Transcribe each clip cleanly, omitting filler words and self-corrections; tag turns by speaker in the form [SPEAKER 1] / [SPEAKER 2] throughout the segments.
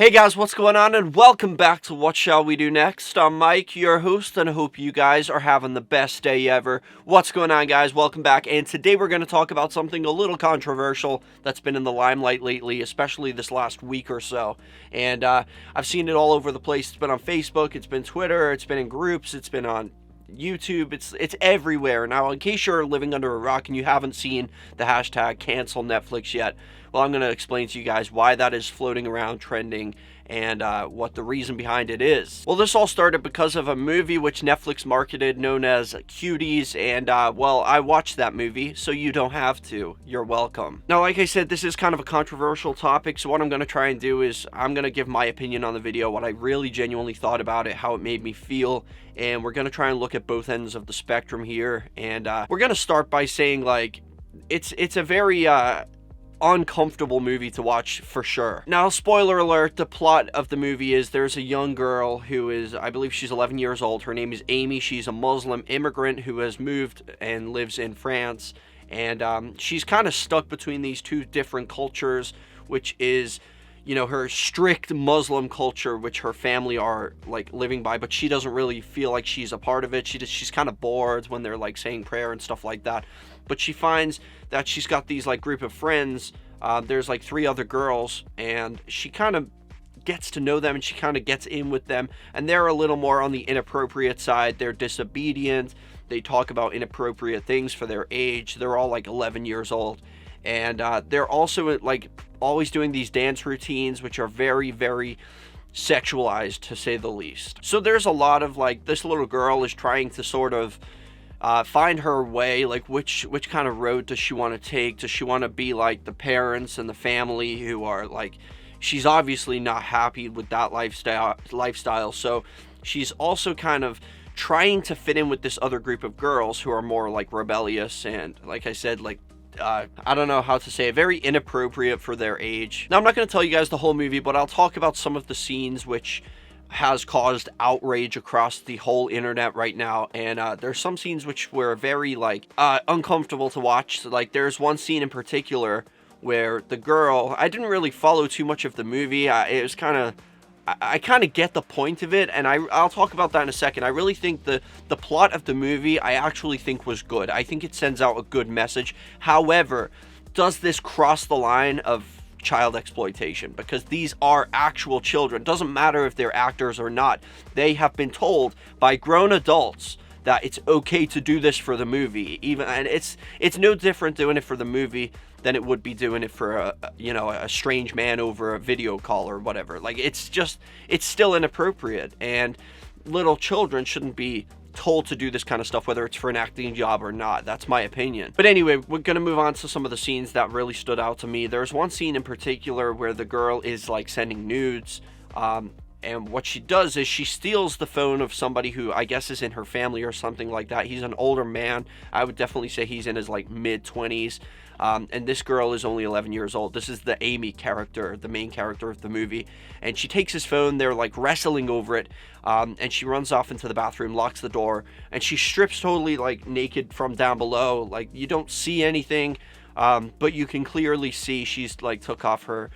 [SPEAKER 1] Hey guys, what's going on, and welcome back to What Shall We Do Next? I'm Mike, your host, and I hope you guys are having the best day ever. What's going on, guys? Welcome back, and today we're going to talk about something a little controversial that's been in the limelight lately, especially this last week or so. And I've seen it all over the place. It's been on Facebook, it's been Twitter, it's been in groups, it's been on YouTube, it's everywhere. Now, in case you're living under a rock and you haven't seen the hashtag cancel Netflix yet, well, I'm going to explain to you guys why that is floating around trending and what the reason behind it is. Well, this all started because of a movie which Netflix marketed known as Cuties, and well, I watched that movie, so you don't have to. You're welcome. Now, like I said, this is kind of a controversial topic, so what I'm going to try and do is I'm going to give my opinion on the video, what I really genuinely thought about it, how it made me feel, and we're going to try and look at both ends of the spectrum here. And we're going to start by saying, like, it's a very uncomfortable movie to watch for sure. Now, spoiler alert, the plot of the movie is there's a young girl who is, I believe she's 11 years old. Her name is Amy. She's a Muslim immigrant who has moved and lives in France. And she's kind of stuck between these two different cultures, which is, you know, her strict Muslim culture, which her family are like living by, but she doesn't really feel like she's a part of it. She's kind of bored when they're like saying prayer and stuff like that. But she finds that she's got these like group of friends. There's like 3 other girls, and she kind of gets to know them, and she kind of gets in with them, and they're a little more on the inappropriate side. They're disobedient. They talk about inappropriate things for their age. They're all like 11 years old. And they're also like always doing these dance routines, which are very, very sexualized, to say the least. So there's a lot of like, this little girl is trying to sort of find her way, like which kind of road does she want to take? Does she want to be like the parents and the family who are like, she's obviously not happy with that lifestyle. So she's also kind of trying to fit in with this other group of girls who are more like rebellious and, like I said, like I don't know how to say it, very inappropriate for their age. Now, I'm not going to tell you guys the whole movie, but I'll talk about some of the scenes which has caused outrage across the whole internet right now. And there's some scenes which were very like uncomfortable to watch. So, like, there's one scene in particular where the girl, I didn't really follow too much of the movie. It was kind of, I kind of get the point of it, and I'll talk about that in a second. I really think the plot of the movie, I actually think was good. I think it sends out a good message. However, does this cross the line of child exploitation? Because these are actual children. Doesn't matter if they're actors or not. They have been told by grown adults that it's okay to do this for the movie. And it's no different doing it for the movie than it would be doing it for a strange man over a video call or whatever. Like, it's still inappropriate, and little children shouldn't be told to do this kind of stuff, whether it's for an acting job or not. That's my opinion. But anyway, we're gonna move on to some of the scenes that really stood out to me. There's one scene in particular where the girl is like sending nudes, and what she does is she steals the phone of somebody who I guess is in her family or something like that. He's an older man. I would definitely say he's in his like mid-20s. And this girl is only 11 years old. This is the Amy character, the main character of the movie. And she takes his phone. They're like wrestling over it. And she runs off into the bathroom, locks the door, and she strips totally like naked from down below. Like, you don't see anything, but you can clearly see she's like took off her,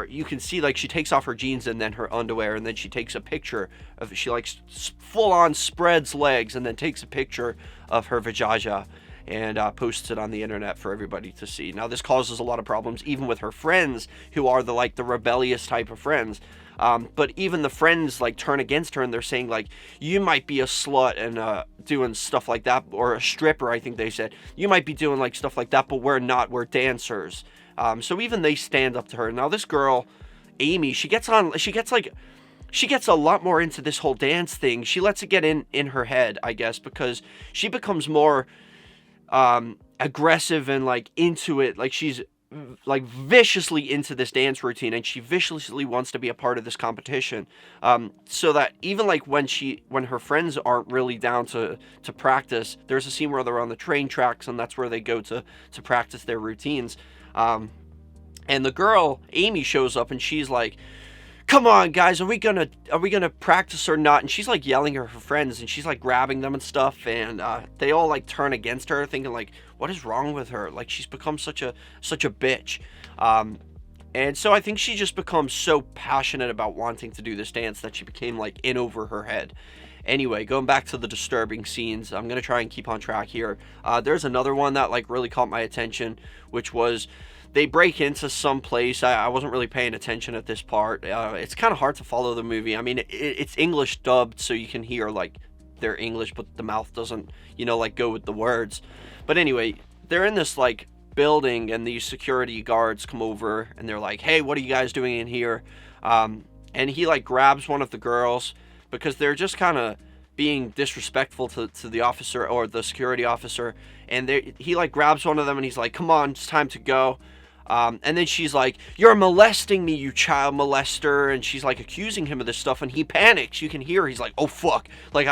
[SPEAKER 1] you can see like she takes off her jeans and then her underwear, and then she takes a picture of, she like full on spreads legs and then takes a picture of her vajayjay and posts it on the internet for everybody to see. Now, this causes a lot of problems, even with her friends, who are the rebellious type of friends. But even the friends like turn against her, and they're saying like, you might be a slut and doing stuff like that, or a stripper, I think they said. You might be doing like stuff like that, but we're not. We're dancers. So even they stand up to her. Now, this girl, Amy, she gets a lot more into this whole dance thing. She lets it get in her head, I guess, because she becomes more aggressive and like into it. Like, she's like viciously into this dance routine, and she viciously wants to be a part of this competition, so that even like when her friends aren't really down to practice, there's a scene where they're on the train tracks, and that's where they go to practice their routines, and the girl Amy shows up, and she's like, come on, guys, are we gonna practice or not? And she's like yelling at her friends, and she's like grabbing them and stuff, and they all like turn against her, thinking like, what is wrong with her? Like, she's become such a bitch. And so I think she just becomes so passionate about wanting to do this dance that she became like in over her head. Anyway, going back to the disturbing scenes, I'm gonna try and keep on track here. There's another one that like really caught my attention, which was they break into some place. I wasn't really paying attention at this part. It's kind of hard to follow the movie. I mean, it's English dubbed, so you can hear like their English, but the mouth doesn't, like go with the words. But anyway, they're in this like building, and these security guards come over, and they're like, "Hey, what are you guys doing in here?" And he like grabs one of the girls because they're just kind of being disrespectful to the officer or the security officer, and he like grabs one of them and he's like, "Come on, it's time to go." And then she's like, "You're molesting me, you child molester," and she's like accusing him of this stuff, and he panics. You can hear he's like, "Oh fuck, like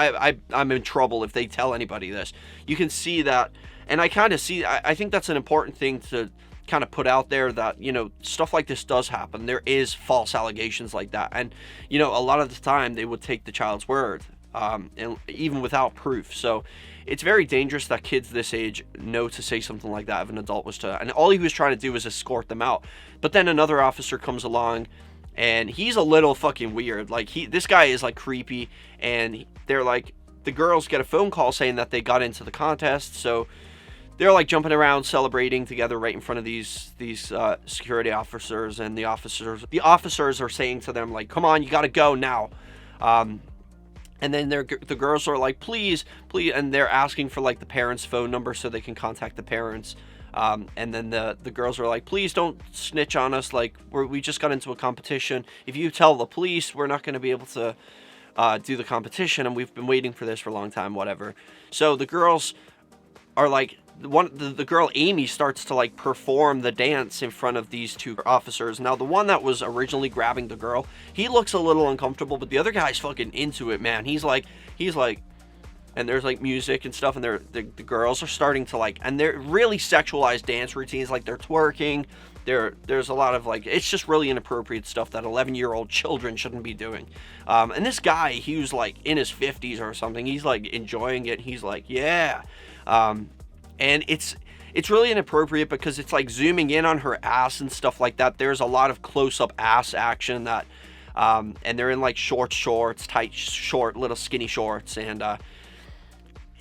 [SPEAKER 1] I'm in trouble if they tell anybody this." You can see that, and I kind of see, I think that's an important thing to kind of put out there, that stuff like this does happen. There is false allegations like that, and a lot of the time they would take the child's word, and even without proof. So it's very dangerous that kids this age know to say something like that if an adult was to, and all he was trying to do was escort them out. But then another officer comes along, and he's a little fucking weird. Like this guy is like creepy, and they're like, the girls get a phone call saying that they got into the contest, so they're like jumping around celebrating together right in front of these security officers, and the officers are saying to them like, "Come on, you gotta go now." And then the girls are like, please, and they're asking for like the parents' phone number so they can contact the parents. And then the girls are like, "Please don't snitch on us. Like we just got into a competition. If you tell the police, we're not going to be able to do the competition, and we've been waiting for this for a long time, whatever." So the girls are like, the girl Amy starts to like perform the dance in front of these two officers. Now the one that was originally grabbing the girl, he looks a little uncomfortable, but the other guy's fucking into it, man. He's like, and there's like music and stuff, and the girls are starting to like, and they're really sexualized dance routines, like they're twerking. There's a lot of like, it's just really inappropriate stuff that 11-year-old children shouldn't be doing. And this guy, he was like in his 50s or something. He's like enjoying it. He's like, yeah. And it's really inappropriate because it's like zooming in on her ass and stuff like that. There's a lot of close-up ass action that, and they're in like shorts, tight, short, little skinny shorts, and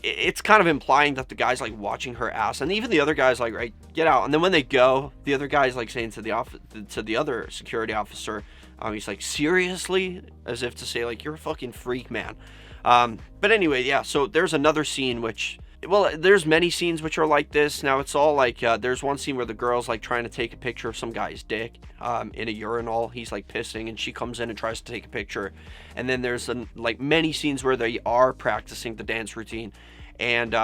[SPEAKER 1] it's kind of implying that the guy's like watching her ass, and even the other guy's like, "Right, get out." And then when they go, the other guy's like saying to the other security officer, he's like, "Seriously?" As if to say like, "You're a fucking freak, man." But anyway, yeah. So there's another scene which, well, there's many scenes which are like this. Now it's all like, there's one scene where the girl's like trying to take a picture of some guy's dick in a urinal. He's like pissing, and she comes in and tries to take a picture. And then there's like many scenes where they are practicing the dance routine, and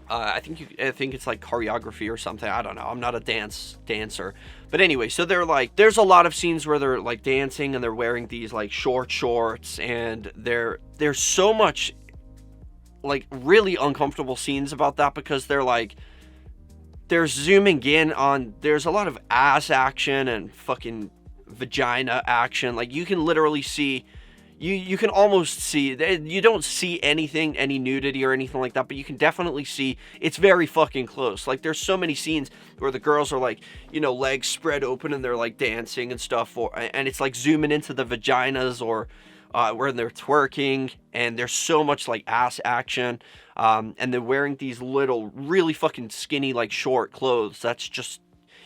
[SPEAKER 1] I think it's like choreography or something. I don't know. I'm not a dancer. But anyway, so they're like, there's a lot of scenes where they're like dancing, and they're wearing these like short shorts, and there's so much like really uncomfortable scenes about that, because they're zooming in on, there's a lot of ass action and fucking vagina action. Like you can literally see, you can almost see, you don't see anything, any nudity or anything like that, but you can definitely see it's very fucking close. Like there's so many scenes where the girls are like, legs spread open, and they're like dancing and stuff, and it's like zooming into the vaginas, or where they're twerking, and there's so much like ass action, and they're wearing these little really fucking skinny like short clothes. That's just,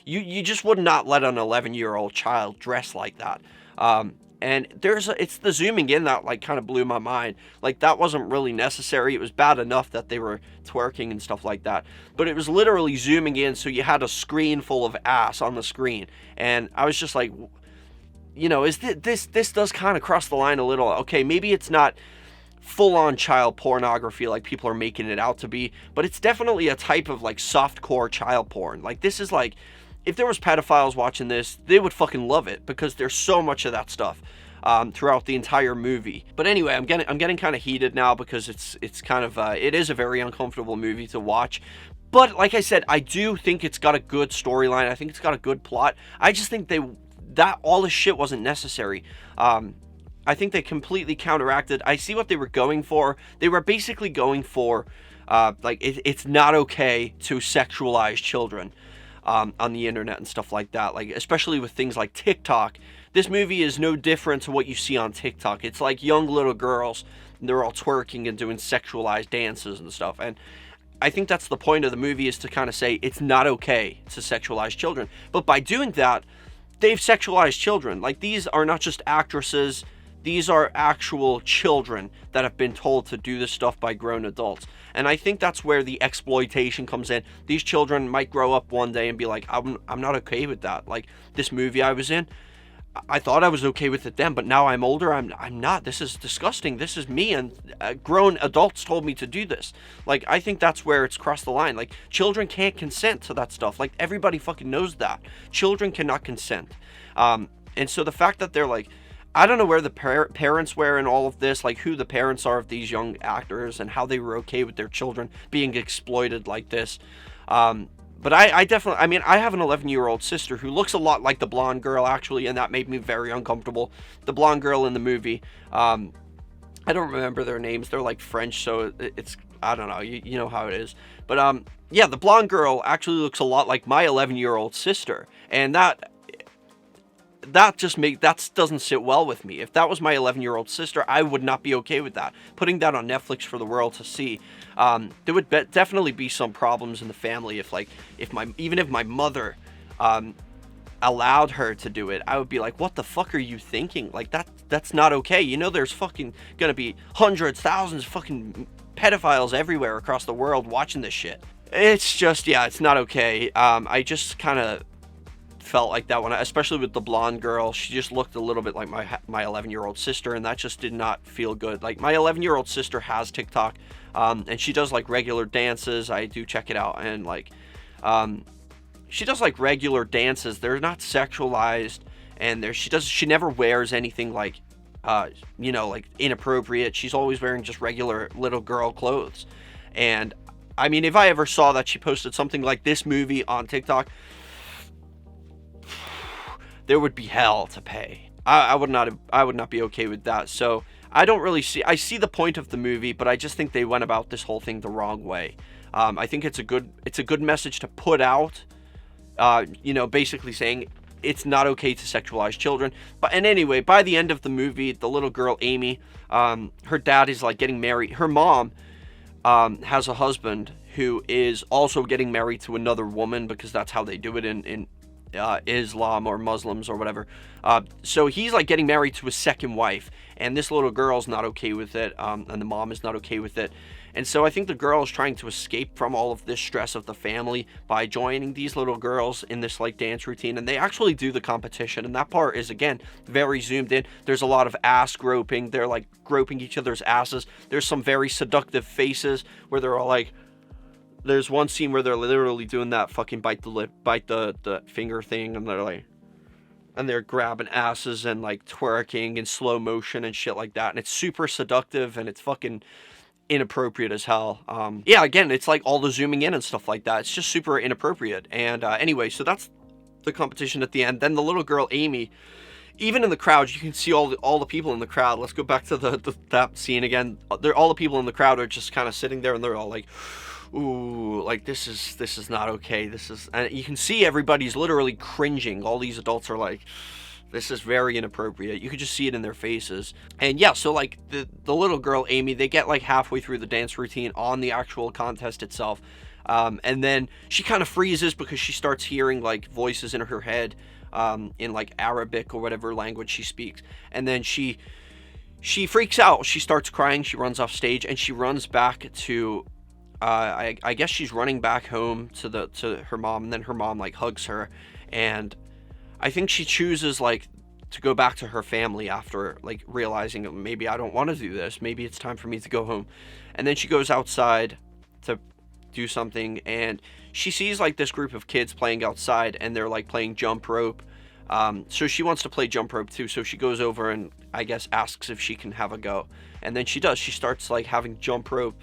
[SPEAKER 1] you just would not let an 11-year-old child dress like that. And it's the zooming in that like kind of blew my mind. Like that wasn't really necessary. It was bad enough that they were twerking and stuff like that, but it was literally zooming in, so you had a screen full of ass on the screen, and I was just like, is this does kind of cross the line a little. Okay, maybe it's not full-on child pornography like people are making it out to be, but it's definitely a type of like softcore child porn. Like this is like, if there was pedophiles watching this, they would fucking love it, because there's so much of that stuff throughout the entire movie. But anyway, I'm getting kind of heated now, because it's kind of it is a very uncomfortable movie to watch. But like I said, I do think it's got a good storyline. I think it's got a good plot. I just think that all this shit wasn't necessary. I think they completely counteracted. I see what they were going for. They were basically going for like, it's not okay to sexualize children. on the internet and stuff like that. Like, especially with things like TikTok. This movie is no different to what you see on TikTok. It's like young little girls, and they're all twerking and doing sexualized dances and stuff. And I think that's the point of the movie, is to kind of say it's not okay to sexualize children. But by doing that, they've sexualized children. Like, these are not just actresses. These are actual children that have been told to do this stuff by grown adults. And I think that's where the exploitation comes in. These children might grow up one day and be like, I'm not okay with that. Like, this movie I was in, I thought I was okay with it then, but now I'm older, I'm not. This is disgusting. This is me, and grown adults told me to do this. Like, I think that's where it's crossed the line. Like, children can't consent to that stuff. Like, everybody fucking knows that. Children cannot consent. And so the fact that they're like, I don't know where the parents were in all of this, like who the parents are of these young actors and how they were okay with their children being exploited like this. But I definitely, I mean, I have an 11-year-old sister who looks a lot like the blonde girl, actually, and that made me very uncomfortable. The blonde girl in the movie, I don't remember their names. They're like French, so it's, I don't know, you know how it is. But yeah, the blonde girl actually looks a lot like my 11-year-old sister, and that doesn't sit well with me. If that was my 11-year-old sister, I would not be okay with that. Putting that on Netflix for the world to see, there would definitely be some problems in the family if my mother allowed her to do it. I would be like, what the fuck are you thinking? Like, that's not okay. You know, there's fucking gonna be hundreds, thousands of fucking pedophiles everywhere across the world watching this shit. It's just, yeah, it's not okay. I just kind of felt like that one, especially with the blonde girl. She just looked a little bit like my 11-year-old sister, and that just did not feel good. Like, my 11-year-old sister has TikTok, and she does like regular dances. I do check it out, and like, she does like regular dances. They're not sexualized, and she never wears anything like, you know, like inappropriate. She's always wearing just regular little girl clothes. And I mean, if I ever saw that she posted something like this movie on TikTok, there would be hell to pay. I would not be okay with that. So I see the point of the movie, but I just think they went about this whole thing the wrong way. I think it's a good message to put out, you know, basically saying it's not okay to sexualize children. And anyway, by the end of the movie, the little girl Amy, her dad is like getting married. Her mom has a husband who is also getting married to another woman, because that's how they do it in Islam or Muslims or whatever. So he's like getting married to a second wife, and this little girl's not okay with it, and the mom is not okay with it. And so I think the girl is trying to escape from all of this stress of the family by joining these little girls in this like dance routine, and they actually do the competition, and that part is, again, very zoomed in. There's a lot of ass groping. They're like groping each other's asses. There's some very seductive faces where they're all like, there's one scene where they're literally doing that fucking bite the finger thing, and they're like, and they're grabbing asses and like twerking in slow motion and shit like that, and it's super seductive, and it's fucking inappropriate as hell. Yeah, again, it's like all the zooming in and stuff like that. It's just super inappropriate. And anyway, so that's the competition at the end. Then the little girl Amy, even in the crowd, you can see all the people in the crowd. Let's go back to that scene again. All the people in the crowd are just kind of sitting there, and they're all like, ooh, like this is not okay. And you can see everybody's literally cringing. All these adults are like, this is very inappropriate. You could just see it in their faces. And yeah, so like the little girl Amy, they get like halfway through the dance routine on the actual contest itself, and then she kind of freezes because she starts hearing like voices in her head, in like Arabic or whatever language she speaks. And then she freaks out. She starts crying. She runs off stage, and she runs back to I guess she's running back home to her mom, and then her mom like hugs her, and I think she chooses like to go back to her family after like realizing, maybe I don't want to do this, maybe it's time for me to go home. And then she goes outside to do something, and she sees like this group of kids playing outside, and they're like playing jump rope. So she wants to play jump rope too, so she goes over and I guess asks if she can have a go, and then she does. She starts like having jump rope,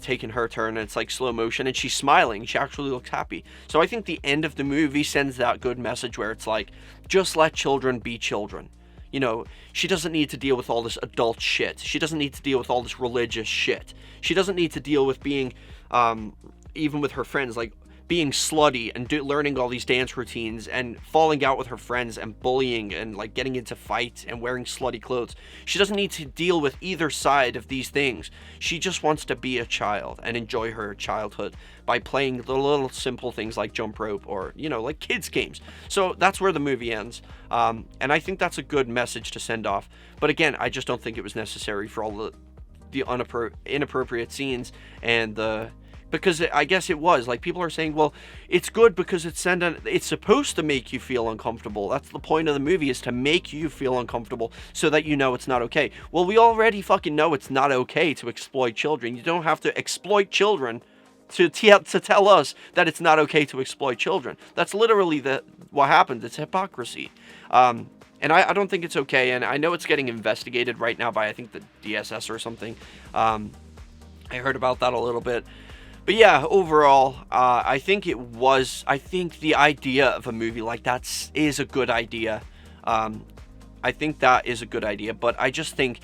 [SPEAKER 1] taking her turn, and it's like slow motion, and she's smiling. She actually looks happy. So I think the end of the movie sends that good message where it's like, just let children be children. You know, she doesn't need to deal with all this adult shit. She doesn't need to deal with all this religious shit. She doesn't need to deal with being, even with her friends, like being slutty and learning all these dance routines and falling out with her friends and bullying and like getting into fights and wearing slutty clothes. She doesn't need to deal with either side of these things. She just wants to be a child and enjoy her childhood by playing the little simple things like jump rope or, you know, like kids games. So that's where the movie ends. And I think that's a good message to send off. But again, I just don't think it was necessary for all the inappropriate scenes and because I guess it was like people are saying, well, it's good because it's supposed to make you feel uncomfortable. That's the point of the movie, is to make you feel uncomfortable so that you know it's not okay. Well, we already fucking know it's not okay to exploit children. You don't have to exploit children to tell us that it's not okay to exploit children. That's literally what happened. It's hypocrisy. And I don't think it's okay. And I know it's getting investigated right now by, I think, the DSS or something. I heard about that a little bit. But yeah, overall, I think the idea of a movie like that is a good idea. I think that is a good idea, but I just think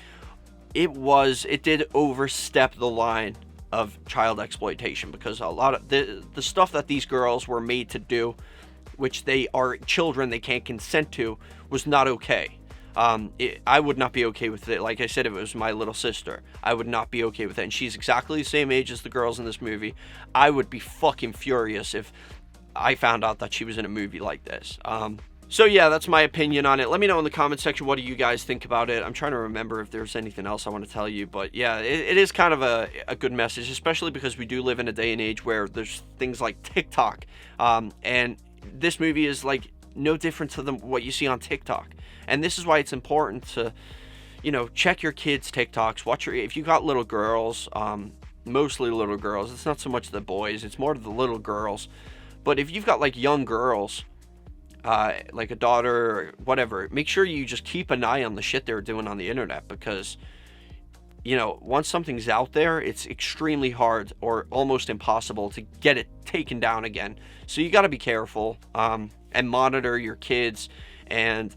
[SPEAKER 1] it did overstep the line of child exploitation, because a lot of the stuff that these girls were made to do, which they are children, they can't consent to, was not okay. I would not be okay with it. Like I said, if it was my little sister, I would not be okay with it. And she's exactly the same age as the girls in this movie. I would be fucking furious if I found out that she was in a movie like this. So yeah, that's my opinion on it. Let me know in the comment section, what do you guys think about it? I'm trying to remember if there's anything else I want to tell you, but yeah, it is kind of a good message, especially because we do live in a day and age where there's things like TikTok, and this movie is like no different to what you see on TikTok. And this is why it's important to, you know, check your kids' TikToks. If you got little girls, mostly little girls. It's not so much the boys, it's more the little girls. But if you've got like young girls, like a daughter or whatever, make sure you just keep an eye on the shit they're doing on the internet, because, you know, once something's out there, it's extremely hard or almost impossible to get it taken down again. So you got to be careful, and monitor your kids, and,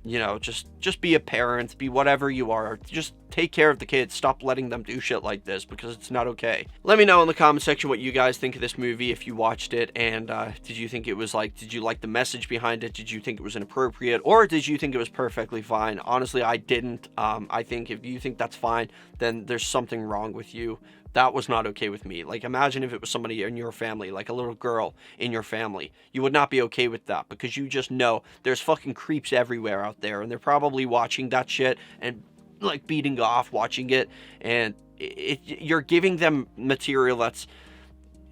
[SPEAKER 1] you know, just be a parent, be whatever you are. Just take care of the kids. Stop letting them do shit like this, because it's not okay. Let me know in the comment section what you guys think of this movie, if you watched it, and did you like the message behind it? Did you think it was inappropriate, or did you think it was perfectly fine? Honestly, I didn't. I think if you think that's fine, then there's something wrong with you. That was not okay with me. Like, imagine if it was somebody in your family, like a little girl in your family. You would not be okay with that, because you just know there's fucking creeps everywhere out there, and they're probably watching that shit and like beating off watching it, and you're giving them material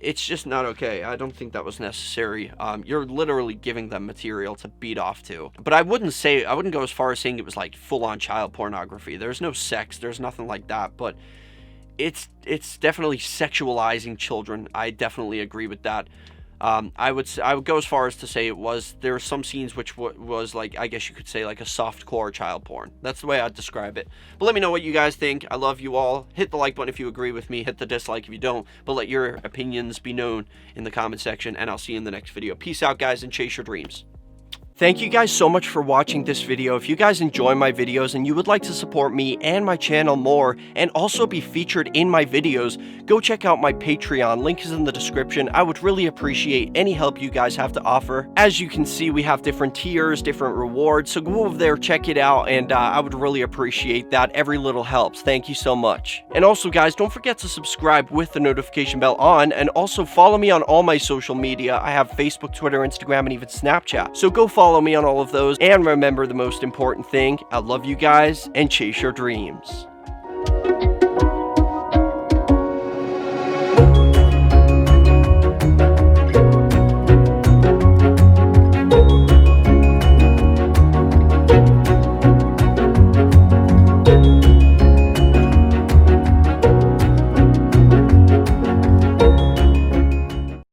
[SPEAKER 1] it's just not okay. I don't think that was necessary. You're literally giving them material to beat off to. But I wouldn't go as far as saying it was like full-on child pornography. There's no sex, there's nothing like that, but it's definitely sexualizing children. I definitely agree with that. I would go as far as to say there were some scenes which was like, I guess you could say, like a softcore child porn. That's the way I'd describe it. But let me know what you guys think. I love you all. Hit the like button if you agree with me. Hit the dislike if you don't. But let your opinions be known in the comment section, and I'll see you in the next video. Peace out, guys, and chase your dreams. Thank you guys so much for watching this video. If you guys enjoy my videos and you would like to support me and my channel more, and also be featured in my videos, go check out my Patreon. Link is in the description. I would really appreciate any help you guys have to offer. As you can see, we have different tiers, different rewards, so go over there, check it out, and I would really appreciate that. Every little helps. Thank you so much. And also, guys, don't forget to subscribe with the notification bell on, and also follow me on all my social media. I have Facebook, Twitter, Instagram, and even Snapchat. So go follow me on all of those, and remember the most important thing: I love you guys, and chase your dreams.